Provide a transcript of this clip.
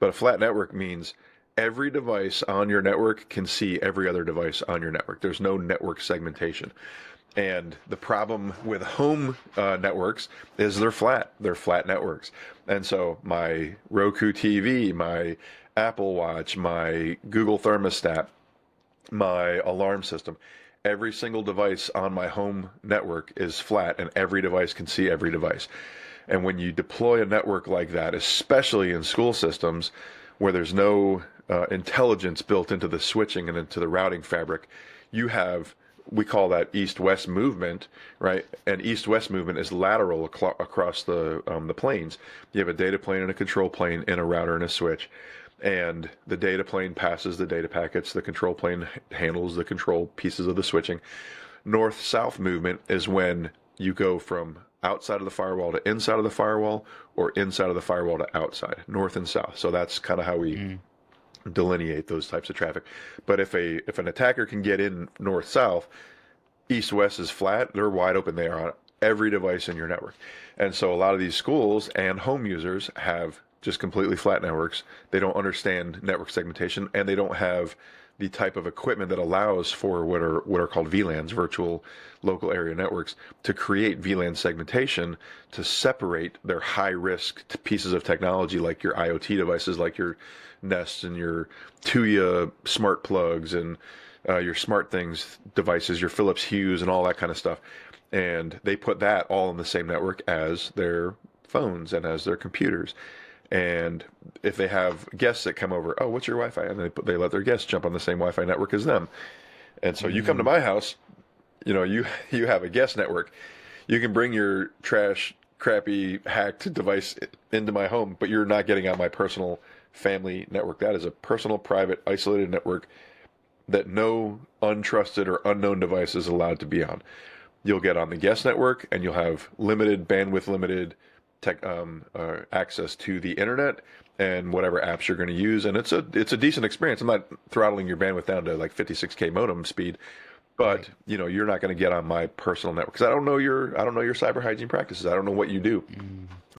But a flat network means every device on your network can see every other device on your network. There's no network segmentation. And the problem with home networks is they're flat. They're flat networks. And so my Roku TV, my Apple Watch, my Google thermostat, my alarm system, every single device on my home network is flat, and every device can see every device. And when you deploy a network like that, especially in school systems where there's no intelligence built into the switching and into the routing fabric, you have, we call that east-west movement, right? And east-west movement is lateral across the planes. You have a data plane and a control plane in a router and a switch. And the data plane passes the data packets. The control plane handles the control pieces of the switching. North-south movement is when you go from outside of the firewall to inside of the firewall, or inside of the firewall to outside, north and south. So that's kind of how we delineate those types of traffic. But if an attacker can get in north-south, east-west is flat, they're wide open. They are on every device in your network. And so a lot of these schools and home users have just completely flat networks. They don't understand network segmentation, and they don't have the type of equipment that allows for what are called VLANs, virtual local area networks, to create VLAN segmentation to separate their high-risk pieces of technology, like your IoT devices, like your Nest and your Tuya smart plugs and your SmartThings devices, your Philips Hues and all that kind of stuff. And they put that all in the same network as their phones and as their computers. And if they have guests that come over, oh, what's your Wi-Fi? And they let their guests jump on the same Wi-Fi network as them. And so you come to my house, you have a guest network. You can bring your trash, crappy, hacked device into my home, but you're not getting on my personal family network. That is a personal, private, isolated network that no untrusted or unknown device is allowed to be on. You'll get on the guest network, and you'll have limited bandwidth, limited access to the internet and whatever apps you're going to use, and it's a decent experience. I'm not throttling your bandwidth down to like 56K modem speed, but right. You're not going to get on my personal network because I don't know your cyber hygiene practices. I don't know what you do.